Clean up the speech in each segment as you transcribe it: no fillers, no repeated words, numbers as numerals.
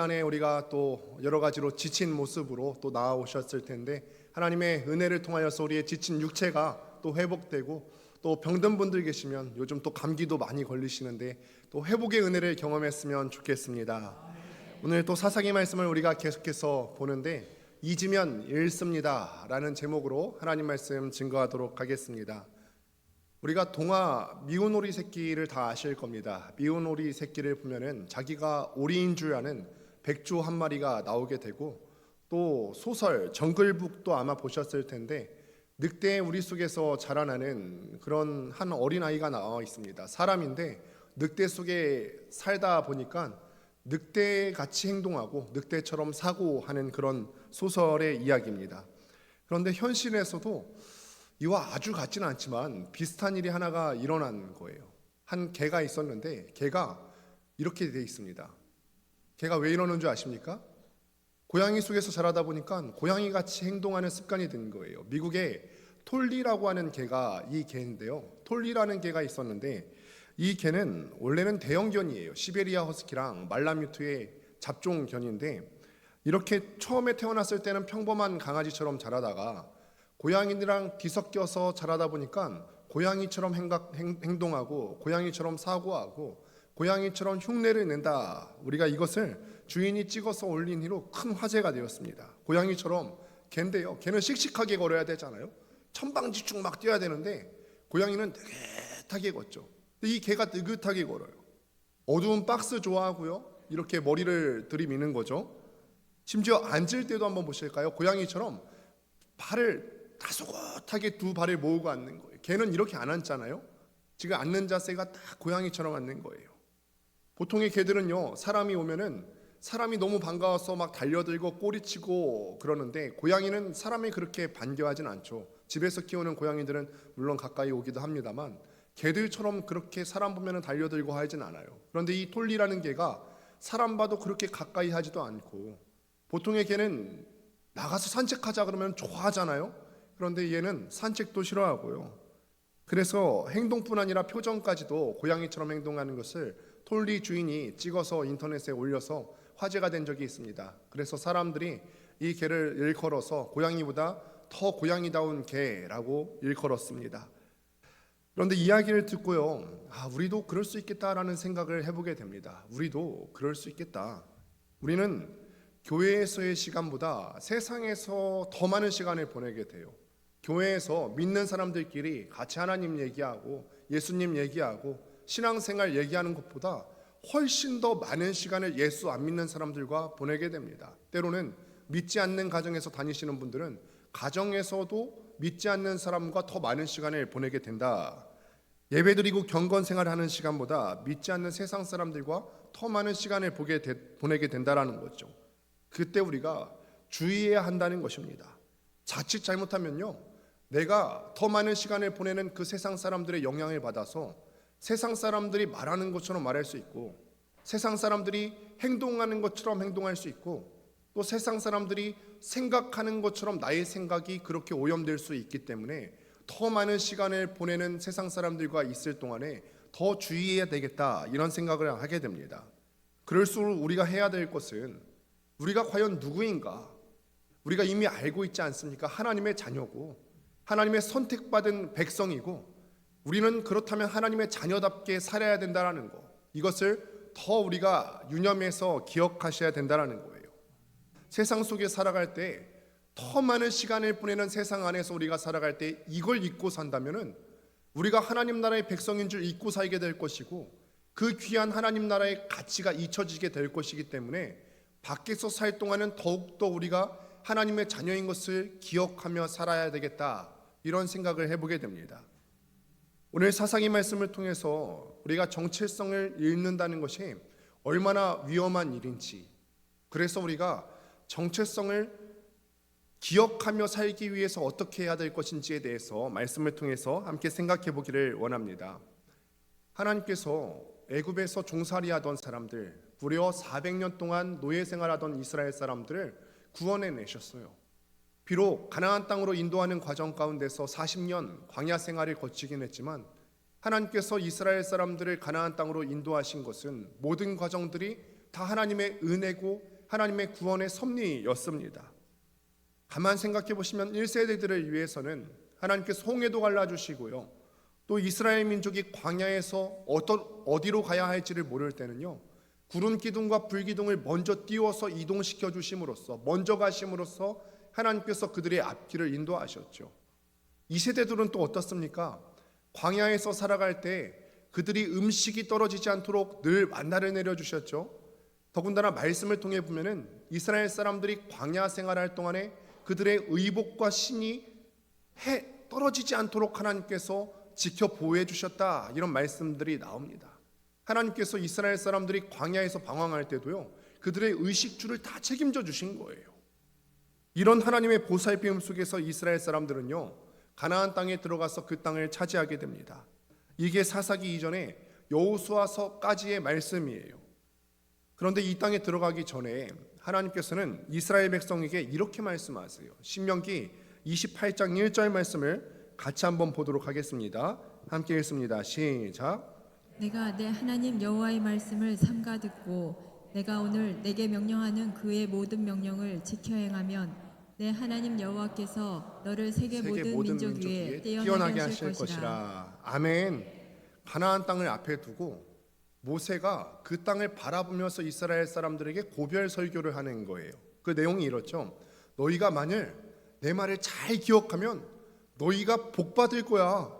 시간에 우리가 또 여러 가지로 지친 모습으로 또 나아오셨을 텐데, 하나님의 은혜를 통하여서 우리의 지친 육체가 또 회복되고, 또 병든 분들 계시면 요즘 또 감기도 많이 걸리시는데 또 회복의 은혜를 경험했으면 좋겠습니다. 오늘 또 사사기 말씀을 우리가 계속해서 보는데, 잊으면 잃습니다 라는 제목으로 하나님 말씀 증거하도록 하겠습니다. 우리가 동화 미운 오리 새끼를 다 아실 겁니다. 미운 오리 새끼를 보면은 자기가 오리인 줄 아는 백조 한 마리가 나오게 되고, 또 소설 정글북도 아마 보셨을 텐데 늑대의 우리 속에서 자라나는 그런 한 어린아이가 나와 있습니다. 사람인데 늑대 속에 살다 보니까 늑대같이 행동하고 늑대처럼 사고하는 그런 소설의 이야기입니다. 그런데 현실에서도 이와 아주 같지는 않지만 비슷한 일이 하나가 일어난 거예요. 한 개가 있었는데 개가 이렇게 돼 있습니다. 개가 왜 이러는 줄 아십니까? 고양이 속에서 자라다 보니까 고양이같이 행동하는 습관이 든 거예요. 미국에 톨리라고 하는 개가 이 개인데요. 톨리라는 개가 있었는데 이 개는 원래는 대형견이에요. 시베리아 허스키랑 말라뮤트의 잡종견인데, 이렇게 처음에 태어났을 때는 평범한 강아지처럼 자라다가 고양이랑 뒤섞여서 자라다 보니까 고양이처럼 행동하고 고양이처럼 사고하고 고양이처럼 흉내를 낸다. 우리가 이것을 주인이 찍어서 올린 뒤로 큰 화제가 되었습니다. 고양이처럼 개인데요. 개는 씩씩하게 걸어야 되잖아요. 천방지축 막 뛰어야 되는데 고양이는 느긋하게 걷죠. 이 개가 느긋하게 걸어요. 어두운 박스 좋아하고요. 이렇게 머리를 들이미는 거죠. 심지어 앉을 때도 한번 보실까요? 고양이처럼 발을 다소곳하게 두 발을 모으고 앉는 거예요. 개는 이렇게 안 앉잖아요. 지금 앉는 자세가 딱 고양이처럼 앉는 거예요. 보통의 개들은요, 사람이 오면은 사람이 너무 반가워서 막 달려들고 꼬리치고 그러는데, 고양이는 사람이 그렇게 반겨하진 않죠. 집에서 키우는 고양이들은 물론 가까이 오기도 합니다만 개들처럼 그렇게 사람 보면은 달려들고 하진 않아요. 그런데 이 톨리라는 개가 사람 봐도 그렇게 가까이 하지도 않고, 보통의 개는 나가서 산책하자 그러면 좋아하잖아요. 그런데 얘는 산책도 싫어하고요. 그래서 행동뿐 아니라 표정까지도 고양이처럼 행동하는 것을 톨리 주인이 찍어서 인터넷에 올려서 화제가 된 적이 있습니다. 그래서 사람들이 이 개를 일컬어서 고양이보다 더 고양이다운 개라고 일컬었습니다. 그런데 이야기를 듣고요, 우리도 그럴 수 있겠다라는 생각을 해보게 됩니다. 우리도 그럴 수 있겠다. 우리는 교회에서의 시간보다 세상에서 더 많은 시간을 보내게 돼요. 교회에서 믿는 사람들끼리 같이 하나님 얘기하고 예수님 얘기하고 신앙생활 얘기하는 것보다 훨씬 더 많은 시간을 예수 안 믿는 사람들과 보내게 됩니다. 때로는 믿지 않는 가정에서 다니시는 분들은 가정에서도 믿지 않는 사람과 더 많은 시간을 보내게 된다. 예배드리고 경건생활을 하는 시간보다 믿지 않는 세상 사람들과 더 많은 시간을 보내게 된다라는 거죠. 그때 우리가 주의해야 한다는 것입니다. 자칫 잘못하면요, 내가 더 많은 시간을 보내는 그 세상 사람들의 영향을 받아서 세상 사람들이 말하는 것처럼 말할 수 있고, 세상 사람들이 행동하는 것처럼 행동할 수 있고, 또 세상 사람들이 생각하는 것처럼 나의 생각이 그렇게 오염될 수 있기 때문에 더 많은 시간을 보내는 세상 사람들과 있을 동안에 더 주의해야 되겠다, 이런 생각을 하게 됩니다. 그럴수록 우리가 해야 될 것은, 우리가 과연 누구인가? 우리가 이미 알고 있지 않습니까? 하나님의 자녀고 하나님의 선택받은 백성이고, 우리는 그렇다면 하나님의 자녀답게 살아야 된다는 거, 이것을 더 우리가 유념해서 기억하셔야 된다는 거예요. 세상 속에 살아갈 때, 더 많은 시간을 보내는 세상 안에서 우리가 살아갈 때 이걸 잊고 산다면은 우리가 하나님 나라의 백성인 줄 잊고 살게 될 것이고, 그 귀한 하나님 나라의 가치가 잊혀지게 될 것이기 때문에 밖에서 살 동안은 더욱더 우리가 하나님의 자녀인 것을 기억하며 살아야 되겠다, 이런 생각을 해보게 됩니다. 오늘 사사기 말씀을 통해서 우리가 정체성을 잃는다는 것이 얼마나 위험한 일인지, 그래서 우리가 정체성을 기억하며 살기 위해서 어떻게 해야 될 것인지에 대해서 말씀을 통해서 함께 생각해 보기를 원합니다. 하나님께서 애굽에서 종살이하던 사람들, 무려 400년 동안 노예 생활하던 이스라엘 사람들을 구원해 내셨어요. 비록 가나안 땅으로 인도하는 과정 가운데서 40년 광야 생활을 거치긴 했지만, 하나님께서 이스라엘 사람들을 가나안 땅으로 인도하신 것은 모든 과정들이 다 하나님의 은혜고 하나님의 구원의 섭리였습니다. 가만 생각해 보시면 1세대들을 위해서는 하나님께서 홍해도 갈라주시고요, 또 이스라엘 민족이 광야에서 어디로 가야 할지를 모를 때는요, 구름 기둥과 불 기둥을 먼저 띄워서 이동시켜 주심으로써, 먼저 가심으로써 하나님께서 그들의 앞길을 인도하셨죠. 이 세대들은 또 어떻습니까? 광야에서 살아갈 때 그들이 음식이 떨어지지 않도록 늘 만나를 내려주셨죠. 더군다나 말씀을 통해 보면은 이스라엘 사람들이 광야 생활할 동안에 그들의 의복과 신이 떨어지지 않도록 하나님께서 지켜 보호해 주셨다, 이런 말씀들이 나옵니다. 하나님께서 이스라엘 사람들이 광야에서 방황할 때도요, 그들의 의식주를 다 책임져 주신 거예요. 이런 하나님의 보살핌 속에서 이스라엘 사람들은요, 가나안 땅에 들어가서 그 땅을 차지하게 됩니다. 이게 사사기 이전에 여호수아서까지의 말씀이에요. 그런데 이 땅에 들어가기 전에 하나님께서는 이스라엘 백성에게 이렇게 말씀하세요. 신명기 28장 1절 말씀을 같이 한번 보도록 하겠습니다. 함께 읽습니다. 시작. 내가 내 하나님 여호와의 말씀을 삼가 듣고 내가 오늘 내게 명령하는 그의 모든 명령을 지켜 행하면 내 하나님 여호와께서 너를 세계 모든 민족 위에 뛰어나게 하실 것이라. 아멘. 가나안 땅을 앞에 두고 모세가 그 땅을 바라보면서 이스라엘 사람들에게 고별 설교를 하는 거예요. 그 내용이 이렇죠. 너희가 만일 내 말을 잘 기억하면 너희가 복 받을 거야.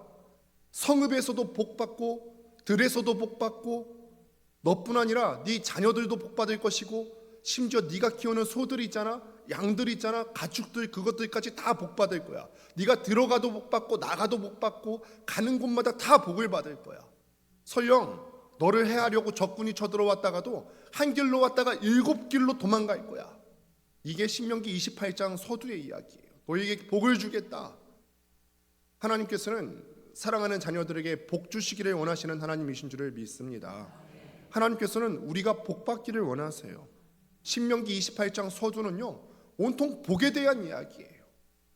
성읍에서도 복 받고 들에서도 복 받고, 너뿐 아니라 네 자녀들도 복 받을 것이고, 심지어 네가 키우는 소들 있잖아, 양들 있잖아, 가축들, 그것들까지 다 복 받을 거야. 네가 들어가도 복 받고 나가도 복 받고 가는 곳마다 다 복을 받을 거야. 설령 너를 해하려고 적군이 쳐들어왔다가도 한 길로 왔다가 7길로 도망갈 거야. 이게 신명기 28장 서두의 이야기예요. 너희에게 복을 주겠다. 하나님께서는 사랑하는 자녀들에게 복 주시기를 원하시는 하나님이신 줄을 믿습니다. 하나님께서는 우리가 복 받기를 원하세요. 신명기 28장 서두는요, 온통 복에 대한 이야기예요.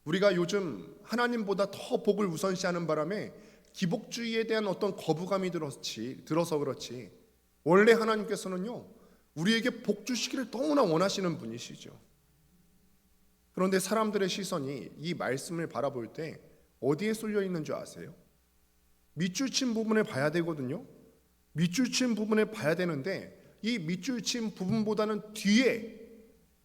우리가 요즘 하나님보다 더 복을 우선시하는 바람에 기복주의에 대한 어떤 거부감이 들어서 그렇지, 원래 하나님께서는요, 우리에게 복 주시기를 너무나 원하시는 분이시죠. 그런데 사람들의 시선이 이 말씀을 바라볼 때 어디에 쏠려 있는 줄 아세요? 밑줄 친 부분을 봐야 되거든요. 밑줄 친 부분을 봐야 되는데, 이 밑줄 친 부분보다는 뒤에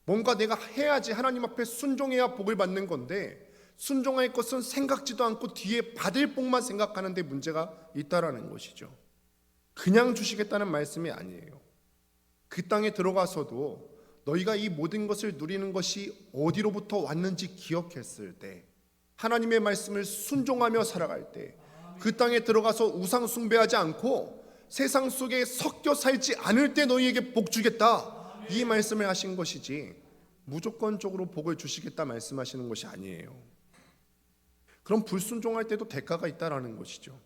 뭔가 내가 해야지, 하나님 앞에 순종해야 복을 받는 건데, 순종할 것은 생각지도 않고 뒤에 받을 복만 생각하는데 문제가 있다라는 것이죠. 그냥 주시겠다는 말씀이 아니에요. 그 땅에 들어가서도 너희가 이 모든 것을 누리는 것이 어디로부터 왔는지 기억했을 때, 하나님의 말씀을 순종하며 살아갈 때, 그 땅에 들어가서 우상 숭배하지 않고 세상 속에 섞여 살지 않을 때 너희에게 복 주겠다, 이 말씀을 하신 것이지 무조건적으로 복을 주시겠다 말씀하시는 것이 아니에요. 그럼 불순종할 때도 대가가 있다라는 것이죠.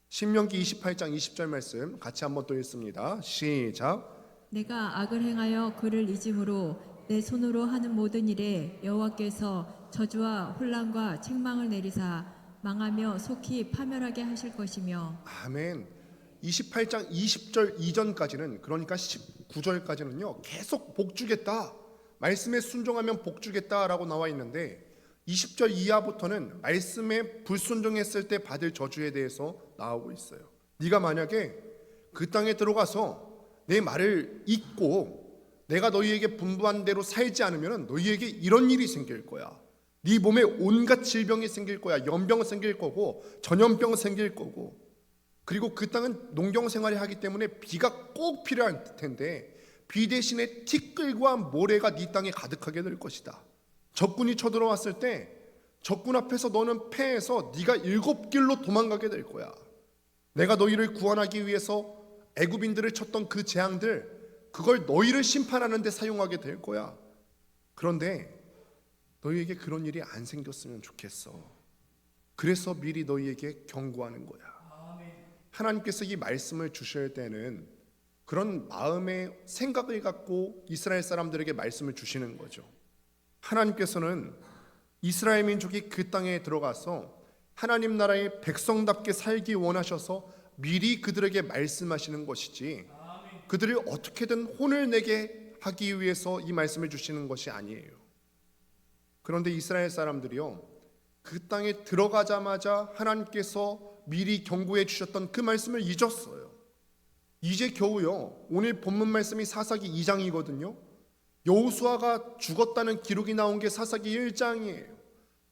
신명기 28장 20절 말씀 같이 한번 또 읽습니다. 시작. 내가 악을 행하여 그를 잊음으로 내 손으로 하는 모든 일에 여호와께서 저주와 혼란과 책망을 내리사 망하며 속히 파멸하게 하실 것이며. 아멘. 28장 20절 이전까지는, 그러니까 19절까지는요 계속 복 주겠다, 말씀에 순종하면 복 주겠다라고 나와 있는데, 20절 이하부터는 말씀에 불순종했을 때 받을 저주에 대해서 나오고 있어요. 네가 만약에 그 땅에 들어가서 내 말을 잊고 내가 너희에게 분부한 대로 살지 않으면 너희에게 이런 일이 생길 거야. 네 몸에 온갖 질병이 생길 거야. 연병 생길 거고 전염병 생길 거고, 그리고 그 땅은 농경 생활을 하기 때문에 비가 꼭 필요할 텐데 비 대신에 티끌과 모래가 네 땅에 가득하게 될 것이다. 적군이 쳐들어왔을 때 적군 앞에서 너는 패해서 네가 7길로 도망가게 될 거야. 내가 너희를 구원하기 위해서 애굽인들을 쳤던 그 재앙들, 그걸 너희를 심판하는 데 사용하게 될 거야. 그런데 너희에게 그런 일이 안 생겼으면 좋겠어. 그래서 미리 너희에게 경고하는 거야. 하나님께서 이 말씀을 주실 때는 그런 마음의 생각을 갖고 이스라엘 사람들에게 말씀을 주시는 거죠. 하나님께서는 이스라엘 민족이 그 땅에 들어가서 하나님 나라의 백성답게 살기 원하셔서 미리 그들에게 말씀하시는 것이지, 그들을 어떻게든 혼을 내게 하기 위해서 이 말씀을 주시는 것이 아니에요. 그런데 이스라엘 사람들이요, 그 땅에 들어가자마자 하나님께서 미리 경고해 주셨던 그 말씀을 잊었어요. 이제 겨우요, 오늘 본문 말씀이 사사기 2장이거든요. 여호수아가 죽었다는 기록이 나온 게 사사기 1장이에요.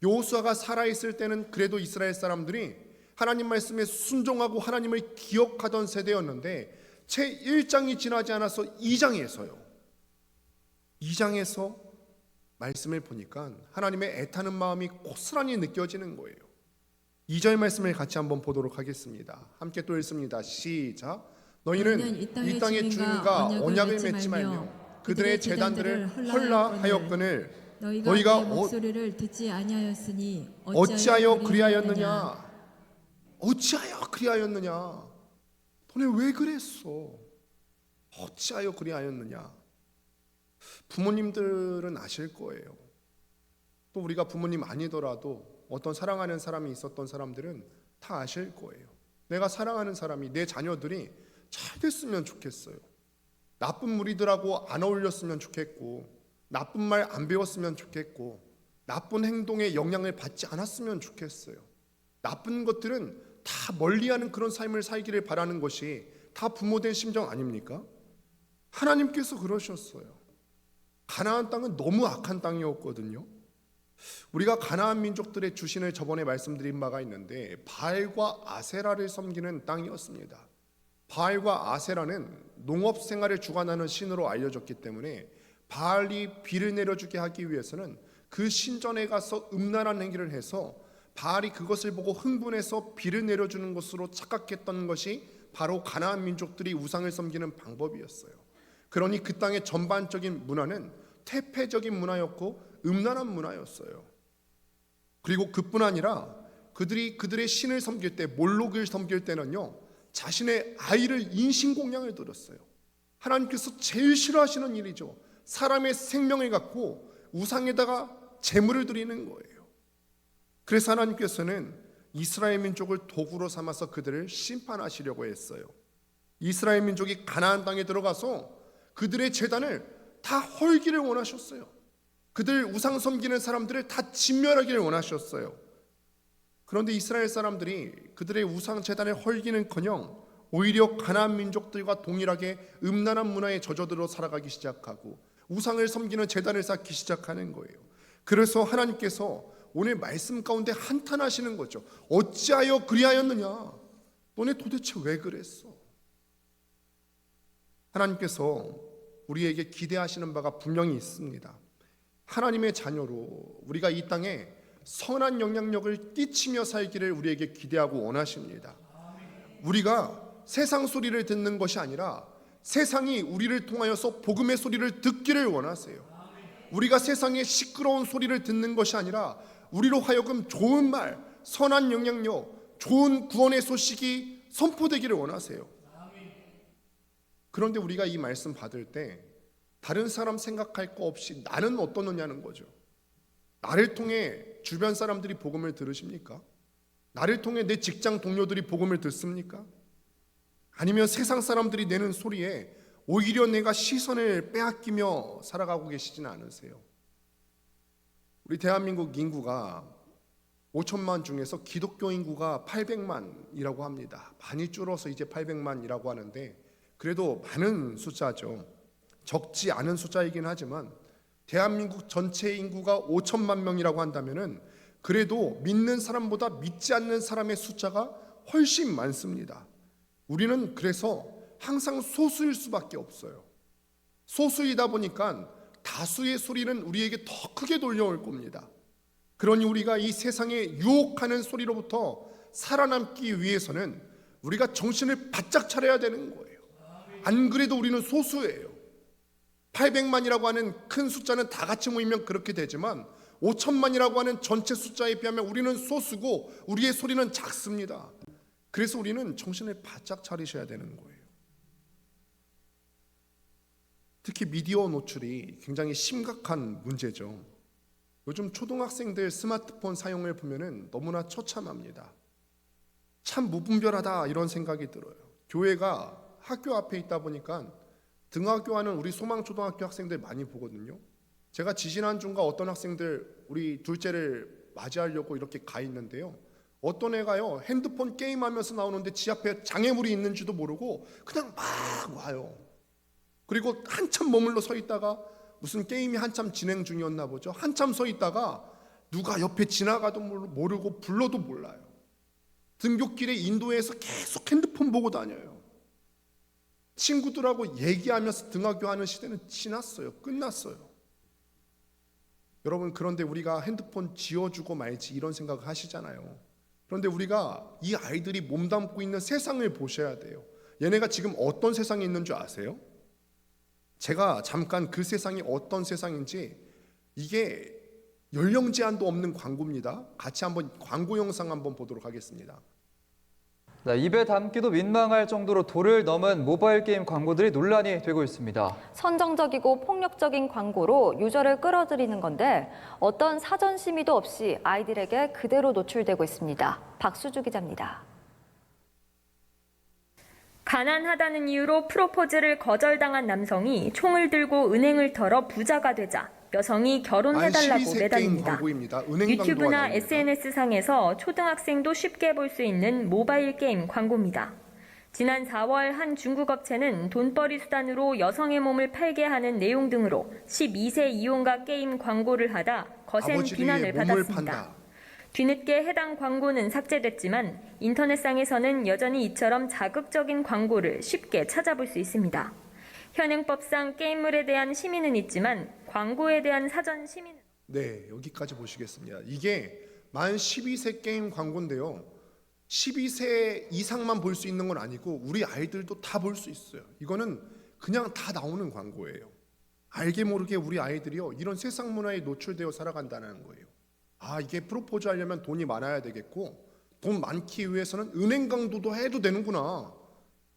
여호수아가 살아있을 때는 그래도 이스라엘 사람들이 하나님 말씀에 순종하고 하나님을 기억하던 세대였는데 채 1장이 지나지 않아서 2장에서 말씀을 보니까 하나님의 애타는 마음이 고스란히 느껴지는 거예요. 2절 말씀을 같이 한번 보도록 하겠습니다. 함께 또 읽습니다. 시작. 너희는 이 땅의 주인과 언약을 맺지 말며 그들의 제단들을 헐라하였거늘 너희가 목소리를 듣지 아니하였으니 어찌하여 그리하였느냐? 어찌하여 그리하였느냐? 너네 왜 그랬어? 어찌하여 그리하였느냐? 부모님들은 아실 거예요. 또 우리가 부모님 아니더라도 어떤 사랑하는 사람이 있었던 사람들은 다 아실 거예요. 내가 사랑하는 사람이, 내 자녀들이 잘 됐으면 좋겠어요. 나쁜 무리들하고 안 어울렸으면 좋겠고, 나쁜 말 안 배웠으면 좋겠고, 나쁜 행동에 영향을 받지 않았으면 좋겠어요. 나쁜 것들은 다 멀리하는 그런 삶을 살기를 바라는 것이 다 부모된 심정 아닙니까? 하나님께서 그러셨어요. 가나안 땅은 너무 악한 땅이었거든요. 우리가 가나안 민족들의 주신을 저번에 말씀드린 바가 있는데 바알과 아세라를 섬기는 땅이었습니다. 바알과 아세라는 농업 생활을 주관하는 신으로 알려졌기 때문에 바알이 비를 내려주게 하기 위해서는 그 신전에 가서 음란한 행위를 해서 바알이 그것을 보고 흥분해서 비를 내려주는 것으로 착각했던 것이 바로 가나안 민족들이 우상을 섬기는 방법이었어요. 그러니 그 땅의 전반적인 문화는 퇴폐적인 문화였고 음란한 문화였어요. 그리고 그뿐 아니라 그들이 그들의 신을 섬길 때, 몰록을 섬길 때는요, 자신의 아이를 인신공양을 드렸어요. 하나님께서 제일 싫어하시는 일이죠. 사람의 생명을 갖고 우상에다가 제물을 드리는 거예요. 그래서 하나님께서는 이스라엘 민족을 도구로 삼아서 그들을 심판하시려고 했어요. 이스라엘 민족이 가나안 땅에 들어가서 그들의 제단을 다 헐기를 원하셨어요. 그들 우상 섬기는 사람들을 다 진멸하기를 원하셨어요. 그런데 이스라엘 사람들이 그들의 우상 제단을 헐기는커녕 오히려 가나안 민족들과 동일하게 음란한 문화에 젖어들어 살아가기 시작하고 우상을 섬기는 제단을 쌓기 시작하는 거예요. 그래서 하나님께서 오늘 말씀 가운데 한탄하시는 거죠. 어찌하여 그리하였느냐? 너네 도대체 왜 그랬어? 하나님께서 우리에게 기대하시는 바가 분명히 있습니다. 하나님의 자녀로 우리가 이 땅에 선한 영향력을 끼치며 살기를 우리에게 기대하고 원하십니다. 우리가 세상 소리를 듣는 것이 아니라 세상이 우리를 통하여서 복음의 소리를 듣기를 원하세요. 우리가 세상의 시끄러운 소리를 듣는 것이 아니라 우리로 하여금 좋은 말, 선한 영향력, 좋은 구원의 소식이 선포되기를 원하세요. 그런데 우리가 이 말씀 받을 때 다른 사람 생각할 거 없이 나는 어떠느냐는 거죠. 나를 통해 주변 사람들이 복음을 들으십니까? 나를 통해 내 직장 동료들이 복음을 듣습니까? 아니면 세상 사람들이 내는 소리에 오히려 내가 시선을 빼앗기며 살아가고 계시지는 않으세요? 우리 대한민국 인구가 5천만 중에서 기독교 인구가 800만이라고 합니다. 많이 줄어서 이제 800만이라고 하는데 그래도 많은 숫자죠. 적지 않은 숫자이긴 하지만 대한민국 전체 인구가 5천만 명이라고 한다면은 그래도 믿는 사람보다 믿지 않는 사람의 숫자가 훨씬 많습니다. 우리는 그래서 항상 소수일 수밖에 없어요. 소수이다 보니까 다수의 소리는 우리에게 더 크게 돌려올 겁니다. 그러니 우리가 이 세상에 유혹하는 소리로부터 살아남기 위해서는 우리가 정신을 바짝 차려야 되는 거예요. 안 그래도 우리는 소수예요. 800만이라고 하는 큰 숫자는 다 같이 모이면 그렇게 되지만 5천만이라고 하는 전체 숫자에 비하면 우리는 소수고 우리의 소리는 작습니다. 그래서 우리는 정신을 바짝 차리셔야 되는 거예요. 특히 미디어 노출이 굉장히 심각한 문제죠. 요즘 초등학생들 스마트폰 사용을 보면은 너무나 처참합니다. 참 무분별하다 이런 생각이 들어요. 교회가 학교 앞에 있다 보니까 등하교하는 우리 소망초등학교 학생들 많이 보거든요. 제가 지지난주인가 어떤 학생들 우리 둘째를 맞이하려고 이렇게 가 있는데요. 어떤 애가요 핸드폰 게임하면서 나오는데 지 앞에 장애물이 있는지도 모르고 그냥 막 와요. 그리고 한참 머물러 서 있다가 무슨 게임이 한참 진행 중이었나 보죠. 한참 서 있다가 누가 옆에 지나가도 모르고 불러도 몰라요. 등굣길에 인도에서 계속 핸드폰 보고 다녀요. 친구들하고 얘기하면서 등하교하는 시대는 지났어요. 끝났어요. 여러분, 그런데 우리가 핸드폰 지워주고 말지 이런 생각을 하시잖아요. 그런데 우리가 이 아이들이 몸담고 있는 세상을 보셔야 돼요. 얘네가 지금 어떤 세상에 있는 줄 아세요? 제가 잠깐 그 세상이 어떤 세상인지, 이게 연령 제한도 없는 광고입니다. 같이 한번 광고 영상 한번 보도록 하겠습니다. 네, 입에 담기도 민망할 정도로 도를 넘은 모바일 게임 광고들이 논란이 되고 있습니다. 선정적이고 폭력적인 광고로 유저를 끌어들이는 건데 어떤 사전 심의도 없이 아이들에게 그대로 노출되고 있습니다. 박수주 기자입니다. 가난하다는 이유로 프로포즈를 거절당한 남성이 총을 들고 은행을 털어 부자가 되자 여성이 결혼해달라고 매달립니다. 유튜브나 SNS상에서 초등학생도 쉽게 볼 수 있는 모바일 게임 광고입니다. 지난 4월 한 중국 업체는 돈벌이 수단으로 여성의 몸을 팔게 하는 내용 등으로 12세 이용가 게임 광고를 하다 거센 비난을 받았습니다. 뒤늦게 해당 광고는 삭제됐지만 인터넷상에서는 여전히 이처럼 자극적인 광고를 쉽게 찾아볼 수 있습니다. 현행법상 게임물에 대한 심의는 있지만 광고에 대한 사전 심의는... 네, 여기까지 보시겠습니다. 이게 만 12세 게임 광고인데요. 12세 이상만 볼 수 있는 건 아니고 우리 아이들도 다 볼 수 있어요. 이거는 그냥 다 나오는 광고예요. 알게 모르게 우리 아이들이요, 이런 세상 문화에 노출되어 살아간다는 거예요. 아, 이게 프로포즈 하려면 돈이 많아야 되겠고 돈 많기 위해서는 은행 강도도 해도 되는구나,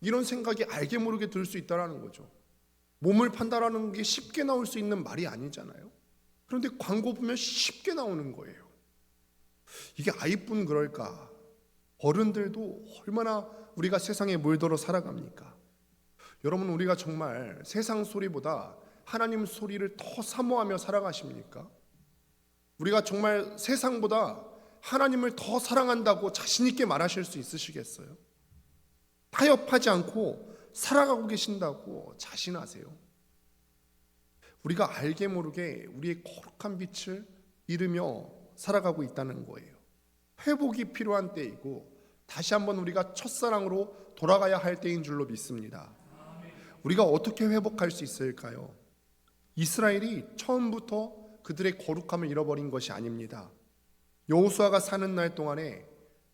이런 생각이 알게 모르게 들 수 있다는 거죠. 몸을 판다라는 게 쉽게 나올 수 있는 말이 아니잖아요. 그런데 광고 보면 쉽게 나오는 거예요. 이게 아이뿐 그럴까? 어른들도 얼마나 우리가 세상에 물들어 살아갑니까? 여러분, 우리가 정말 세상 소리보다 하나님 소리를 더 사모하며 살아가십니까? 우리가 정말 세상보다 하나님을 더 사랑한다고 자신 있게 말하실 수 있으시겠어요? 타협하지 않고 살아가고 계신다고 자신하세요? 우리가 알게 모르게 우리의 거룩한 빛을 잃으며 살아가고 있다는 거예요. 회복이 필요한 때이고 다시 한번 우리가 첫사랑으로 돌아가야 할 때인 줄로 믿습니다. 우리가 어떻게 회복할 수 있을까요? 이스라엘이 처음부터 그들의 거룩함을 잃어버린 것이 아닙니다. 여호수아가 사는 날 동안에,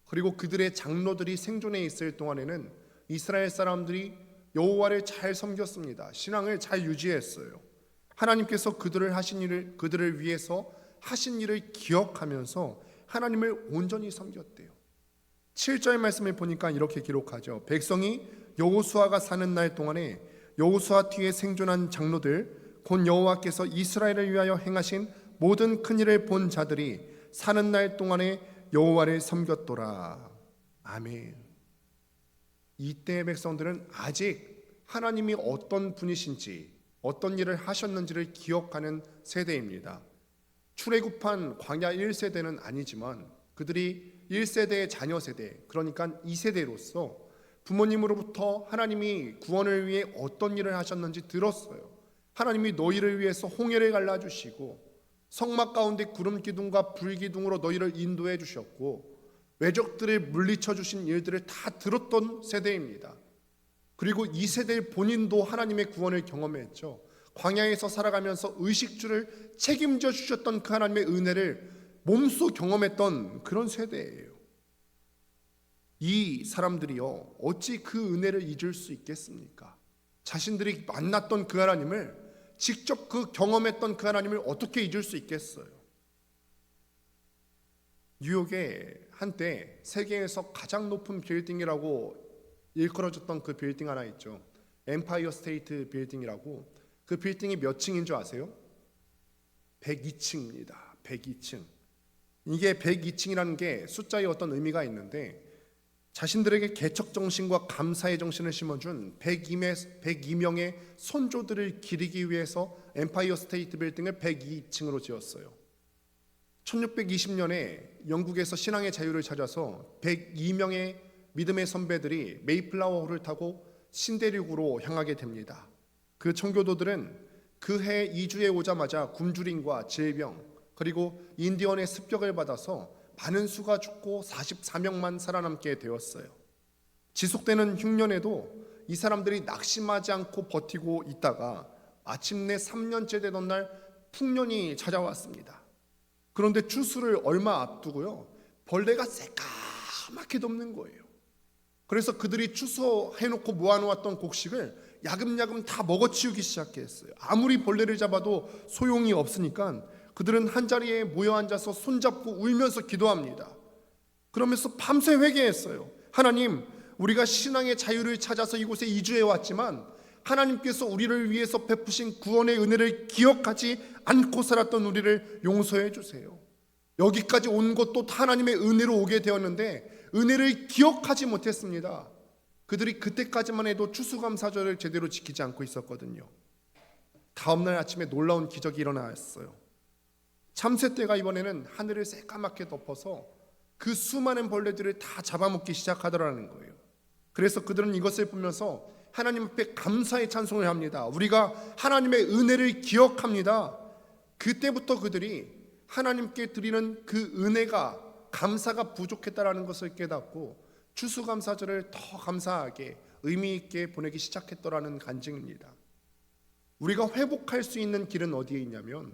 그리고 그들의 장로들이 생존해 있을 동안에는 이스라엘 사람들이 여호와를 잘 섬겼습니다. 신앙을 잘 유지했어요. 하나님께서 그들을 위해서 하신 일을 기억하면서 하나님을 온전히 섬겼대요. 7절 말씀을 보니까 이렇게 기록하죠. 백성이 여호수아가 사는 날 동안에 여호수아 뒤에 생존한 장로들 곧 여호와께서 이스라엘을 위하여 행하신 모든 큰 일을 본 자들이 사는 날 동안에 여호와를 섬겼더라. 아멘. 이때의 백성들은 아직 하나님이 어떤 분이신지, 어떤 일을 하셨는지를 기억하는 세대입니다. 출애굽한 광야 1세대는 아니지만 그들이 1세대의 자녀 세대, 그러니까 2세대로서 부모님으로부터 하나님이 구원을 위해 어떤 일을 하셨는지 들었어요. 하나님이 너희를 위해서 홍해를 갈라주시고 성막 가운데 구름 기둥과 불 기둥으로 너희를 인도해 주셨고 외적들을 물리쳐 주신 일들을 다 들었던 세대입니다. 그리고 이 세대의 본인도 하나님의 구원을 경험했죠. 광야에서 살아가면서 의식주를 책임져 주셨던 그 하나님의 은혜를 몸소 경험했던 그런 세대예요. 이 사람들이요, 어찌 그 은혜를 잊을 수 있겠습니까? 자신들이 만났던 그 하나님을, 직접 그 경험했던 그 하나님을 어떻게 잊을 수 있겠어요? 뉴욕에 한때 세계에서 가장 높은 빌딩이라고 일컬어졌던 그 빌딩 하나 있죠. 엠파이어 스테이트 빌딩이라고. 그 빌딩이 몇 층인 줄 아세요? 102층입니다. 102층. 이게 102층이라는 게 숫자에 어떤 의미가 있는데 자신들에게 개척 정신과 감사의 정신을 심어준 102명의 선조들을 기리기 위해서 엠파이어 스테이트 빌딩을 102층으로 지었어요. 1620년에 영국에서 신앙의 자유를 찾아서 102명의 믿음의 선배들이 메이플라워호를 타고 신대륙으로 향하게 됩니다. 그 청교도들은 그 해 이주에 오자마자 굶주림과 질병 그리고 인디언의 습격을 받아서 많은 수가 죽고 44명만 살아남게 되었어요. 지속되는 흉년에도 이 사람들이 낙심하지 않고 버티고 있다가 마침내 3년째 되던 날 풍년이 찾아왔습니다. 그런데 추수를 얼마 앞두고요, 벌레가 새까맣게 덮는 거예요. 그래서 그들이 추수해놓고 모아놓았던 곡식을 야금야금 다 먹어치우기 시작했어요. 아무리 벌레를 잡아도 소용이 없으니까 그들은 한자리에 모여 앉아서 손잡고 울면서 기도합니다. 그러면서 밤새 회개했어요. 하나님, 우리가 신앙의 자유를 찾아서 이곳에 이주해 왔지만 하나님께서 우리를 위해서 베푸신 구원의 은혜를 기억하지 않고 살았던 우리를 용서해 주세요. 여기까지 온 것도 하나님의 은혜로 오게 되었는데 은혜를 기억하지 못했습니다. 그들이 그때까지만 해도 추수감사절을 제대로 지키지 않고 있었거든요. 다음날 아침에 놀라운 기적이 일어났어요. 참새떼가 이번에는 하늘을 새까맣게 덮어서 그 수많은 벌레들을 다 잡아먹기 시작하더라는 거예요. 그래서 그들은 이것을 보면서 하나님 앞에 감사의 찬송을 합니다. 우리가 하나님의 은혜를 기억합니다. 그때부터 그들이 하나님께 드리는 그 은혜가, 감사가 부족했다라는 것을 깨닫고 추수감사절을 더 감사하게 의미 있게 보내기 시작했더라는 간증입니다. 우리가 회복할 수 있는 길은 어디에 있냐면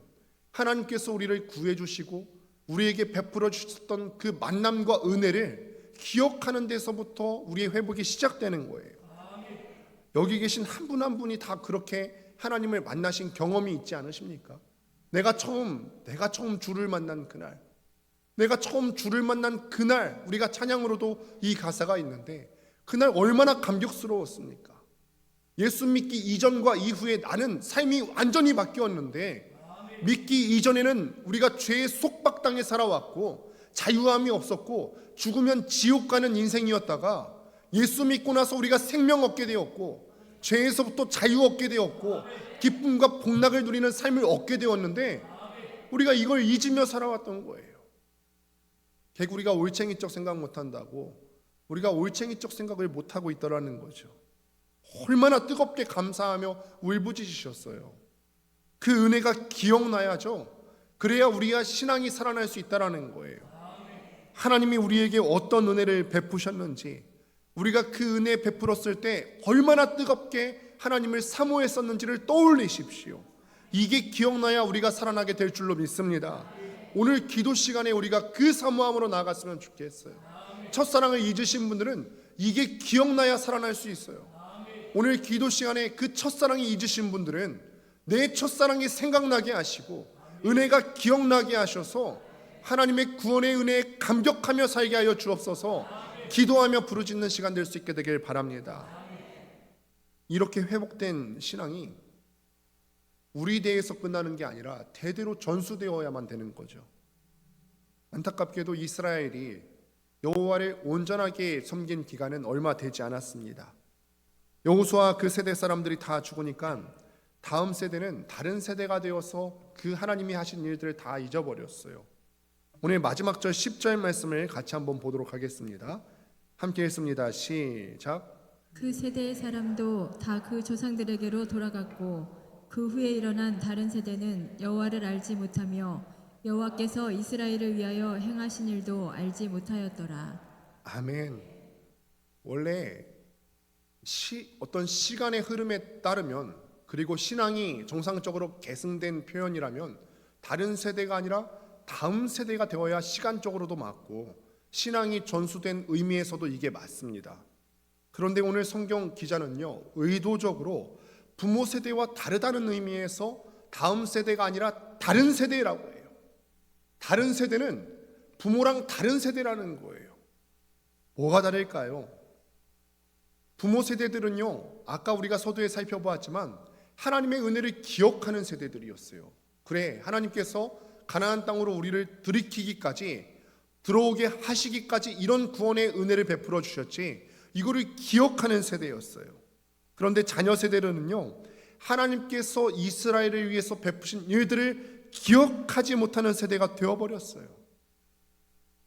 하나님께서 우리를 구해주시고 우리에게 베풀어 주셨던 그 만남과 은혜를 기억하는 데서부터 우리의 회복이 시작되는 거예요. 여기 계신 한 분 한 분이 다 그렇게 하나님을 만나신 경험이 있지 않으십니까? 내가 처음 주를 만난 그날, 내가 처음 주를 만난 그날, 우리가 찬양으로도 이 가사가 있는데 그날 얼마나 감격스러웠습니까? 예수 믿기 이전과 이후에 나는 삶이 완전히 바뀌었는데, 믿기 이전에는 우리가 죄의 속박당에 살아왔고 자유함이 없었고 죽으면 지옥 가는 인생이었다가 예수 믿고 나서 우리가 생명 얻게 되었고 죄에서부터 자유 얻게 되었고 기쁨과 복락을 누리는 삶을 얻게 되었는데 우리가 이걸 잊으며 살아왔던 거예요. 결국 우리가 올챙이적 생각 못한다고 우리가 올챙이적 생각을 못하고 있더라는 거죠. 얼마나 뜨겁게 감사하며 울부짖으셨어요. 그 은혜가 기억나야죠. 그래야 우리가 신앙이 살아날 수 있다는 거예요. 하나님이 우리에게 어떤 은혜를 베푸셨는지, 우리가 그 은혜 베풀었을 때 얼마나 뜨겁게 하나님을 사모했었는지를 떠올리십시오. 이게 기억나야 우리가 살아나게 될 줄로 믿습니다. 오늘 기도 시간에 우리가 그 사모함으로 나아갔으면 좋겠어요. 첫사랑을 잊으신 분들은 이게 기억나야 살아날 수 있어요. 오늘 기도 시간에 그 첫사랑이 잊으신 분들은 내 첫사랑이 생각나게 하시고 은혜가 기억나게 하셔서 하나님의 구원의 은혜에 감격하며 살게 하여 주옵소서. 기도하며 부르짖는 시간 될 수 있게 되길 바랍니다. 이렇게 회복된 신앙이 우리 대에서 끝나는 게 아니라 대대로 전수되어야만 되는 거죠. 안타깝게도 이스라엘이 여호와를 온전하게 섬긴 기간은 얼마 되지 않았습니다. 여호수아 그 세대 사람들이 다 죽으니까 다음 세대는 다른 세대가 되어서 그 하나님이 하신 일들을 다 잊어버렸어요. 오늘 마지막 절 10절 말씀을 같이 한번 보도록 하겠습니다. 함께 읽습니다. 시작. 그 세대의 사람도 다 그 조상들에게로 돌아갔고 그 후에 일어난 다른 세대는 여호와를 알지 못하며 여호와께서 이스라엘을 위하여 행하신 일도 알지 못하였더라. 아멘. 원래 어떤 시간의 흐름에 따르면, 그리고 신앙이 정상적으로 계승된 표현이라면 다른 세대가 아니라 다음 세대가 되어야 시간적으로도 맞고 신앙이 전수된 의미에서도 이게 맞습니다. 그런데 오늘 성경 기자는요, 의도적으로 부모 세대와 다르다는 의미에서 다음 세대가 아니라 다른 세대라고 해요. 다른 세대는 부모랑 다른 세대라는 거예요. 뭐가 다를까요? 부모 세대들은요, 아까 우리가 서두에 살펴보았지만 하나님의 은혜를 기억하는 세대들이었어요. 그래, 하나님께서 가나안 땅으로 우리를 들이키기까지 들어오게 하시기까지 이런 구원의 은혜를 베풀어 주셨지, 이거를 기억하는 세대였어요. 그런데 자녀 세대로는요, 하나님께서 이스라엘을 위해서 베푸신 일들을 기억하지 못하는 세대가 되어버렸어요.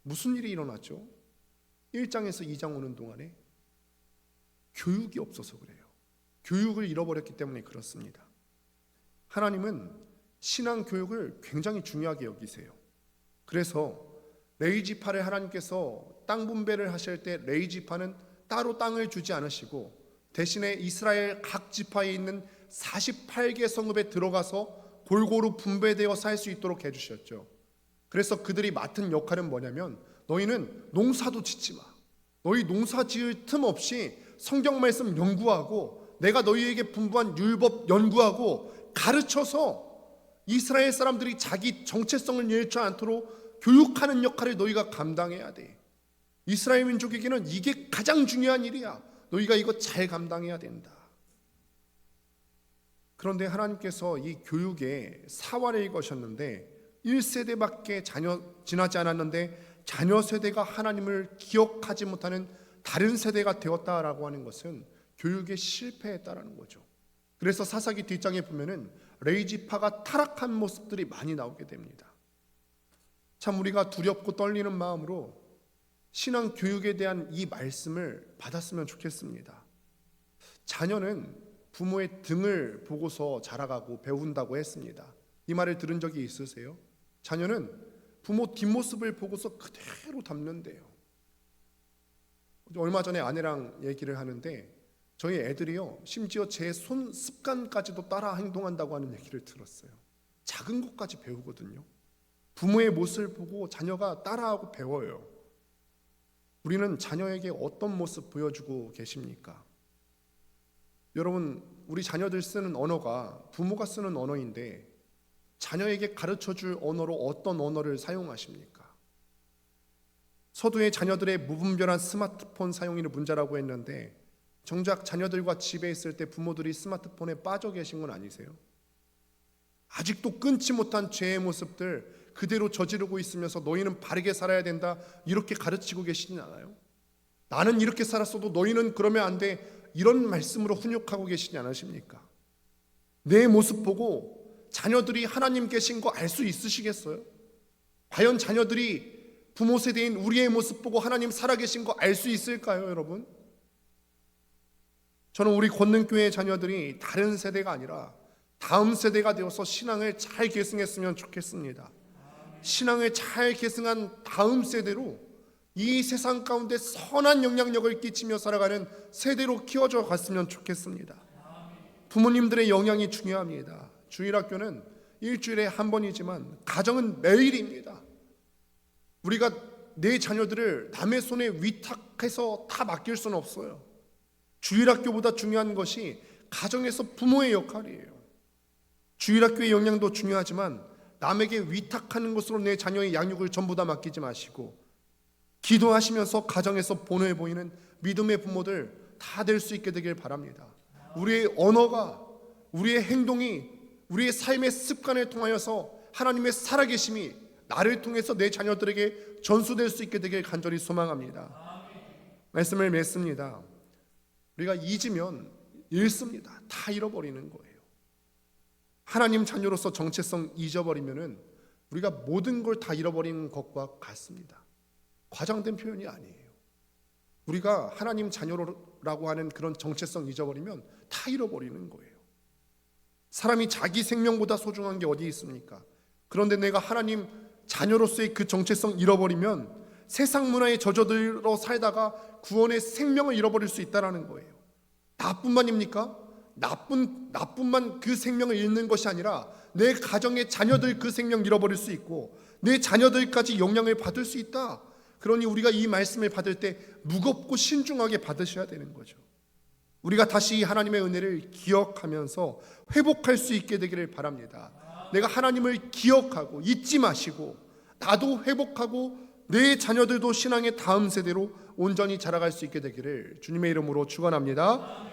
무슨 일이 일어났죠? 1장에서 2장 오는 동안에 교육이 없어서 그래요. 교육을 잃어버렸기 때문에 그렇습니다. 하나님은 신앙 교육을 굉장히 중요하게 여기세요. 그래서 레위지파를 하나님께서 땅 분배를 하실 때 레위지파는 따로 땅을 주지 않으시고 대신에 이스라엘 각 지파에 있는 48개 성읍에 들어가서 골고루 분배되어 살 수 있도록 해주셨죠. 그래서 그들이 맡은 역할은 뭐냐면, 너희는 농사도 짓지 마. 너희 농사 지을 틈 없이 성경 말씀 연구하고 내가 너희에게 분부한 율법 연구하고 가르쳐서 이스라엘 사람들이 자기 정체성을 잃지 않도록 교육하는 역할을 너희가 감당해야 돼. 이스라엘 민족에게는 이게 가장 중요한 일이야. 너희가 이거 잘 감당해야 된다. 그런데 하나님께서 이 교육에 사활을 거셨는데 1세대밖에 지나지 않았는데 자녀 세대가 하나님을 기억하지 못하는 다른 세대가 되었다라고 하는 것은 교육에 실패했다라는 거죠. 그래서 사사기 뒷장에 보면은 레위지파가 타락한 모습들이 많이 나오게 됩니다. 참 우리가 두렵고 떨리는 마음으로 신앙 교육에 대한 이 말씀을 받았으면 좋겠습니다. 자녀는 부모의 등을 보고서 자라가고 배운다고 했습니다. 이 말을 들은 적이 있으세요? 자녀는 부모 뒷모습을 보고서 그대로 닮는데요. 얼마 전에 아내랑 얘기를 하는데 저희 애들이요, 심지어 제 손 습관까지도 따라 행동한다고 하는 얘기를 들었어요. 작은 것까지 배우거든요. 부모의 모습을 보고 자녀가 따라하고 배워요. 우리는 자녀에게 어떤 모습 보여주고 계십니까? 여러분, 우리 자녀들 쓰는 언어가 부모가 쓰는 언어인데 자녀에게 가르쳐줄 언어로 어떤 언어를 사용하십니까? 서두에 자녀들의 무분별한 스마트폰 사용이 문제라고 했는데 정작 자녀들과 집에 있을 때 부모들이 스마트폰에 빠져 계신 건 아니세요? 아직도 끊지 못한 죄의 모습들 그대로 저지르고 있으면서 너희는 바르게 살아야 된다 이렇게 가르치고 계시진 않아요? 나는 이렇게 살았어도 너희는 그러면 안 돼 이런 말씀으로 훈육하고 계시지 않으십니까? 내 모습 보고 자녀들이 하나님 계신 거 알 수 있으시겠어요? 과연 자녀들이 부모 세대인 우리의 모습 보고 하나님 살아계신 거 알 수 있을까요, 여러분? 저는 우리 권능교회 자녀들이 다른 세대가 아니라 다음 세대가 되어서 신앙을 잘 계승했으면 좋겠습니다. 신앙을 잘 계승한 다음 세대로 이 세상 가운데 선한 영향력을 끼치며 살아가는 세대로 키워져 갔으면 좋겠습니다. 부모님들의 영향이 중요합니다. 주일학교는 일주일에 한 번이지만 가정은 매일입니다. 우리가 내 자녀들을 남의 손에 위탁해서 다 맡길 수는 없어요. 주일학교보다 중요한 것이 가정에서 부모의 역할이에요. 주일학교의 영향도 중요하지만 남에게 위탁하는 것으로 내 자녀의 양육을 전부 다 맡기지 마시고 기도하시면서 가정에서 본을 보이는 믿음의 부모들 다 될 수 있게 되길 바랍니다. 우리의 언어가, 우리의 행동이, 우리의 삶의 습관을 통하여서 하나님의 살아계심이 나를 통해서 내 자녀들에게 전수될 수 있게 되길 간절히 소망합니다. 말씀을 맺습니다. 우리가 잊으면 잃습니다. 다 잃어버리는 거예요. 하나님 자녀로서 정체성 잊어버리면은 우리가 모든 걸 다 잃어버리는 것과 같습니다. 과장된 표현이 아니에요. 우리가 하나님 자녀라고 하는 그런 정체성 잊어버리면 다 잃어버리는 거예요. 사람이 자기 생명보다 소중한 게 어디 있습니까? 그런데 내가 하나님 자녀로서의 그 정체성 잃어버리면 세상 문화에 젖어들어 살다가 구원의 생명을 잃어버릴 수 있다는 거예요. 나뿐만입니까? 나뿐만 그 생명을 잃는 것이 아니라 내 가정의 자녀들 그 생명 잃어버릴 수 있고 내 자녀들까지 영향을 받을 수 있다. 그러니 우리가 이 말씀을 받을 때 무겁고 신중하게 받으셔야 되는 거죠. 우리가 다시 하나님의 은혜를 기억하면서 회복할 수 있게 되기를 바랍니다. 내가 하나님을 기억하고 잊지 마시고 나도 회복하고 내 자녀들도 신앙의 다음 세대로 온전히 자라갈 수 있게 되기를 주님의 이름으로 축원합니다.